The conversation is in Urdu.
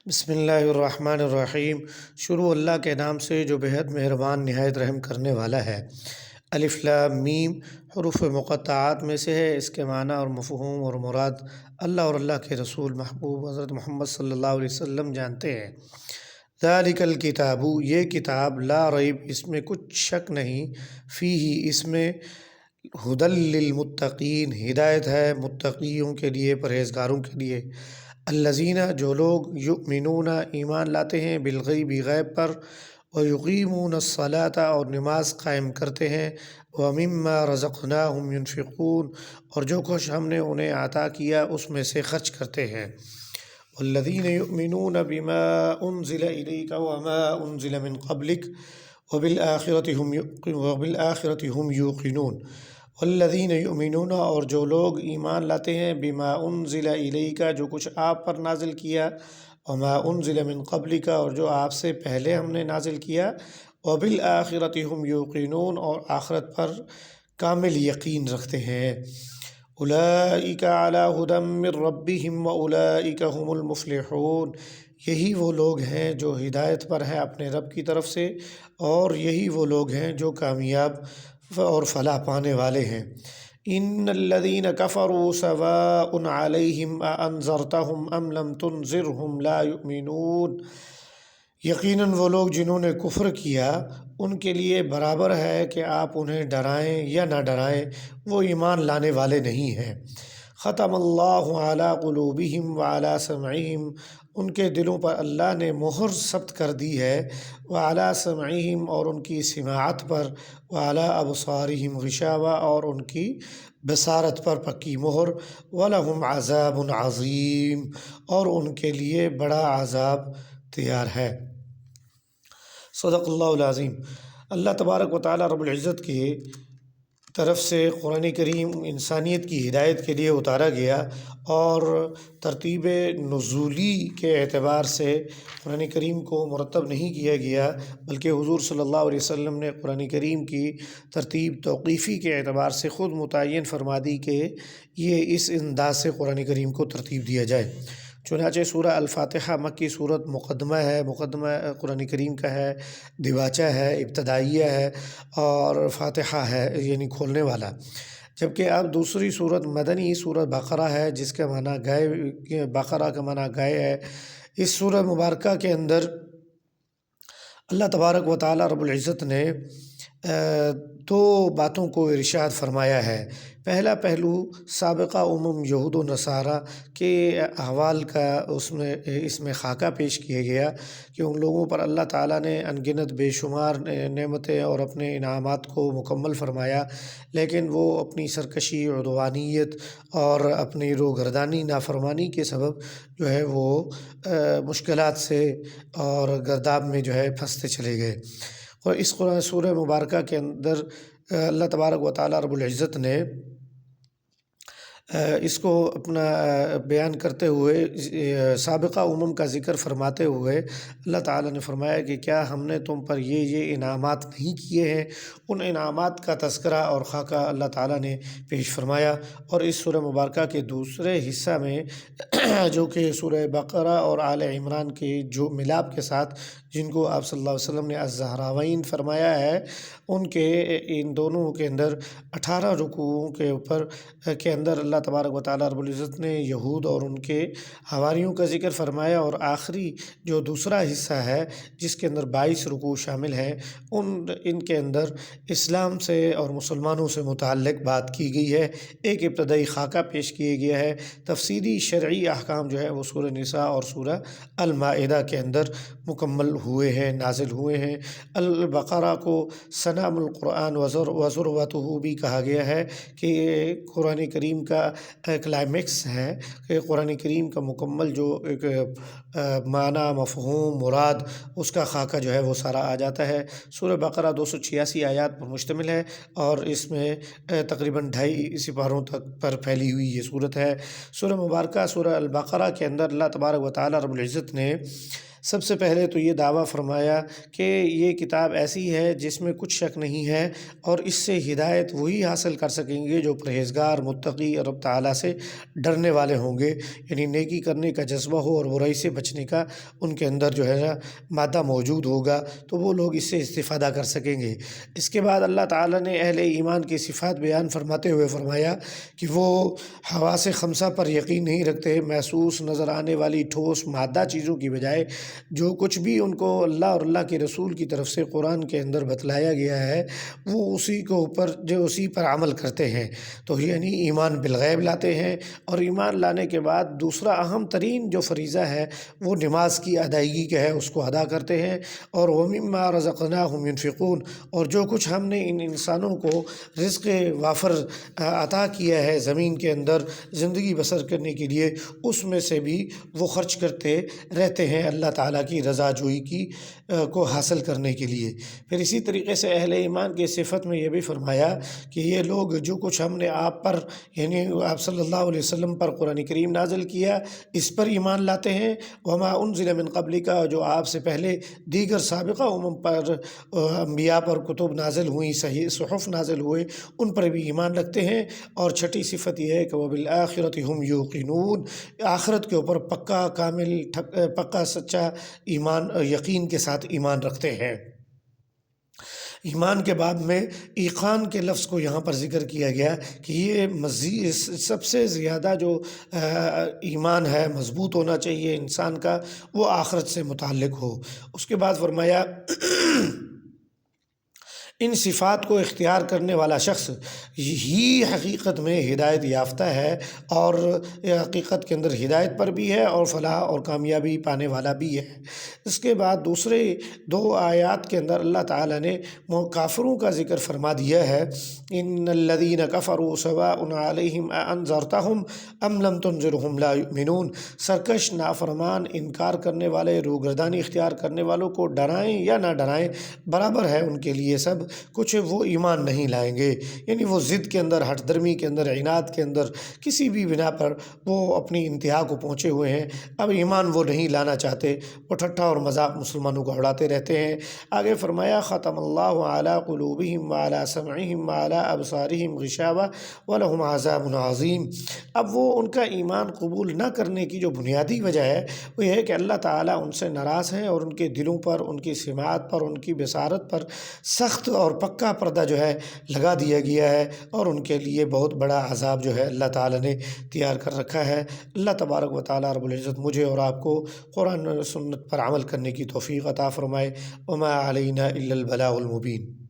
بسم اللہ الرحمن الرحیم۔ شروع اللہ کے نام سے جو بہت مہربان نہایت رحم کرنے والا ہے۔ الف لام میم حروف مقطعات میں سے ہے۔ اس کے معنی اور مفہوم اور مراد اللہ اور اللہ کے رسول محبوب حضرت محمد صلی اللہ علیہ وسلم جانتے ہیں۔ ذالک الکتاب، یہ کتاب، لا ریب، اس میں کچھ شک نہیں، فیہ، اس میں، ھدی للمتقین، ہدایت ہے متقیوں کے لیے، پرہیزگاروں کے لیے، الذین، جو لوگ، یؤمنون، ایمان لاتے ہیں، بالغیب، غیب پر، ویقیمون الصلاۃ، اور نماز قائم کرتے ہیں، ومما رزقناہم ینفقون، اور جو کچھ ہم نے انہیں عطا کیا اس میں سے خرچ کرتے ہیں، والذین یؤمنون بما انزل الیک وما انزل من قبلک وبالآخرۃ ہم یوقنون، والذین یؤمنون، اور جو لوگ ایمان لاتے ہیں، بما انزل الیک، جو کچھ آپ پر نازل کیا، وما انزل من قبلک، اور جو آپ سے پہلے ہم نے نازل کیا، وبالآخرۃ ہم یوقنون، اور آخرت پر کامل یقین رکھتے ہیں، اولئک علی ھدی من ربہم واولئک هم المفلحون، یہی وہ لوگ ہیں جو ہدایت پر ہیں اپنے رب کی طرف سے، اور یہی وہ لوگ ہیں جو کامیاب اور فلاح پانے والے ہیں۔ ان الذین کفروا سواء علیہم اانذرتہم ام لم تنذرہم لا یؤمنون، یقیناً وہ لوگ جنہوں نے کفر کیا ان کے لیے برابر ہے کہ آپ انہیں ڈرائیں یا نہ ڈرائیں، وہ ایمان لانے والے نہیں ہیں۔ ختم اللہ علی قلوبہم وعلی سمعہم، ان کے دلوں پر اللہ نے مہر ثبت کر دی ہے، وعلی سمعہم، اور ان کی سماعت پر، وعلی ابصارہم غشاوہ، اور ان کی بصارت پر پکی مہر، ولہم عذاب عظیم، اور ان کے لیے بڑا عذاب تیار ہے۔ صدق اللہ العظیم۔ اللہ تبارک و تعالیٰ رب العزت کی طرف سے قرآن کریم انسانیت کی ہدایت کے لیے اتارا گیا، اور ترتیب نزولی کے اعتبار سے قرآن کریم کو مرتب نہیں کیا گیا، بلکہ حضور صلی اللہ علیہ وسلم نے قرآن کریم کی ترتیب توقیفی کے اعتبار سے خود متعین فرما دی کہ یہ اس انداز سے قرآن کریم کو ترتیب دیا جائے۔ چنانچہ سورہ الفاتحہ مکی صورت مقدمہ ہے، مقدمہ قرآن کریم کا ہے، دیباچہ ہے، ابتدائیہ ہے، اور فاتحہ ہے یعنی کھولنے والا، جبکہ اب دوسری صورت مدنی صورت بقرہ ہے، جس کا معنی گائے، بقرہ کا معنی گائے ہے۔ اس سورہ مبارکہ کے اندر اللہ تبارک و تعالیٰ رب العزت نے دو باتوں کو ارشاد فرمایا ہے۔ پہلا پہلو سابقہ یہود و نصارہ کے احوال کا اس میں خاکہ پیش کیا گیا کہ ان لوگوں پر اللہ تعالیٰ نے ان گنت بے شمار نعمتیں اور اپنے انعامات کو مکمل فرمایا، لیکن وہ اپنی سرکشی، عدوانیت اور اپنی روگردانی، نافرمانی کے سبب جو ہے وہ مشکلات سے اور گرداب میں جو ہے پھنستے چلے گئے۔ اور اس سورہ مبارکہ کے اندر اللہ تبارک و تعالیٰ رب العزت نے اس کو اپنا بیان کرتے ہوئے سابقہ کا ذکر فرماتے ہوئے اللہ تعالیٰ نے فرمایا کہ کیا ہم نے تم پر یہ انعامات نہیں کیے ہیں۔ ان انعامات کا تذکرہ اور خاکہ اللہ تعالیٰ نے پیش فرمایا، اور اس سورہ مبارکہ کے دوسرے حصہ میں جو کہ سورہ بقرہ اور آل عمران کے جو ملاپ کے ساتھ، جن کو آپ صلی اللہ علیہ وسلم نے الزہراوین فرمایا ہے، ان دونوں کے اندر 18 رکوعوں کے اندر اللہ تبارک و تعالیٰ رب العزت نے یہود اور ان کے حواریوں کا ذکر فرمایا، اور آخری جو دوسرا حصہ ہے جس کے اندر 22 رکوع شامل ہیں، ان کے اندر اسلام سے اور مسلمانوں سے متعلق بات کی گئی ہے۔ ایک ابتدائی خاکہ پیش کیا گیا ہے، تفصیلی شرعی احکام جو ہے وہ سورہ نساء اور سورہ المائدہ کے اندر مکمل ہوئے ہیں، نازل ہوئے ہیں۔ البقرہ کو سنام القرآن وذروتہ بھی کہا گیا ہے کہ یہ قرآن کریم کا کلائمیکس ہے، کہ قرآن کریم کا مکمل جو ایک معنی، مفہوم، مراد، اس کا خاکہ جو ہے وہ سارا آ جاتا ہے۔ سورہ بقرہ 286 آیات پر مشتمل ہے، اور اس میں تقریباً 2.5 سپاروں تک پر پھیلی ہوئی یہ صورت ہے۔ سورہ مبارکہ سورہ البقرہ کے اندر اللہ تبارک و تعالیٰ رب العزت نے سب سے پہلے تو یہ دعویٰ فرمایا کہ یہ کتاب ایسی ہے جس میں کچھ شک نہیں ہے، اور اس سے ہدایت وہی حاصل کر سکیں گے جو پرہیزگار، متقی اور رب تعالیٰ سے ڈرنے والے ہوں گے، یعنی نیکی کرنے کا جذبہ ہو اور برائی سے بچنے کا ان کے اندر جو ہے نا مادہ موجود ہوگا، تو وہ لوگ اس سے استفادہ کر سکیں گے۔ اس کے بعد اللہ تعالیٰ نے اہل ایمان کی صفات بیان فرماتے ہوئے فرمایا کہ وہ حواس خمسہ پر یقین نہیں رکھتے، محسوس نظر آنے والی ٹھوس مادہ چیزوں کی بجائے جو کچھ بھی ان کو اللہ اور اللہ کے رسول کی طرف سے قرآن کے اندر بتلایا گیا ہے وہ اسی پر عمل کرتے ہیں، تو یعنی ایمان بالغیب لاتے ہیں، اور ایمان لانے کے بعد دوسرا اہم ترین جو فریضہ ہے وہ نماز کی ادائیگی کا ہے، اس کو ادا کرتے ہیں، اور وَمِمَّا رَزَقْنَاهُمْ يُنْفِقُونَ، اور جو کچھ ہم نے ان انسانوں کو رزق وافر عطا کیا ہے زمین کے اندر زندگی بسر کرنے کے لیے، اس میں سے بھی وہ خرچ کرتے رہتے ہیں اللہ تعالیٰ کی رضا جوئی کو حاصل کرنے کے لیے۔ پھر اسی طریقے سے اہل ایمان کی صفت میں یہ بھی فرمایا کہ یہ لوگ جو کچھ ہم نے آپ پر یعنی آپ صلی اللہ علیہ وسلم پر قرآن کریم نازل کیا اس پر ایمان لاتے ہیں، وما انزل من قبلک، جو آپ سے پہلے دیگر سابقہ امم پر انبیاء پر کتب نازل ہوئیں، صحیح صحف نازل ہوئے، ان پر بھی ایمان رکھتے ہیں۔ اور چھٹی صفت یہ ہے کہ وبالآخرۃ ہم یوقنون، آخرت کے اوپر پکا کامل پکا سچا ایمان یقین کے ساتھ ایمان رکھتے ہیں۔ ایمان کے باب میں ایقان کے لفظ کو یہاں پر ذکر کیا گیا کہ یہ مزید سب سے زیادہ جو ایمان ہے مضبوط ہونا چاہیے انسان کا، وہ آخرت سے متعلق ہو۔ اس کے بعد فرمایا ان صفات کو اختیار کرنے والا شخص ہی حقیقت میں ہدایت یافتہ ہے، اور حقیقت کے اندر ہدایت پر بھی ہے اور فلاح اور کامیابی پانے والا بھی ہے۔ اس کے بعد دوسرے دو آیات کے اندر اللہ تعالیٰ نے کافروں کا ذکر فرما دیا ہے، ان الذین کفروا سواء علیہم اانذرتہم ام لم تنذرہم لا یؤمنون، سرکش، نافرمان، انکار کرنے والے، روگردانی اختیار کرنے والوں کو ڈرائیں یا نہ ڈرائیں برابر ہے ان کے لیے سب، کچھ وہ ایمان نہیں لائیں گے، یعنی وہ ضد کے اندر، ہٹ درمی کے اندر، عناد کے اندر، کسی بھی بنا پر وہ اپنی انتہا کو پہنچے ہوئے ہیں، اب ایمان وہ نہیں لانا چاہتے، وہ ٹھٹھا اور مذاق مسلمانوں کو اڑاتے رہتے ہیں۔ آگے فرمایا ختم اللہ علی قلوبہم وعلی سمعہم وعلی ابصارہم غشاوہ ولہم عذاب عظیم۔ اب وہ ان کا ایمان قبول نہ کرنے کی جو بنیادی وجہ ہے وہ یہ ہے کہ اللہ تعالیٰ ان سے ناراض ہیں، اور ان کے دلوں پر، ان کی سماعت پر، ان کی بصارت پر سخت اور پکا پردہ جو ہے لگا دیا گیا ہے، اور ان کے لیے بہت بڑا عذاب جو ہے اللہ تعالیٰ نے تیار کر رکھا ہے۔ اللہ تبارک و تعالیٰ رب العزت مجھے اور آپ کو قرآن و سنت پر عمل کرنے کی توفیق عطا فرمائے۔ وما علینا الا البلاغ المبین۔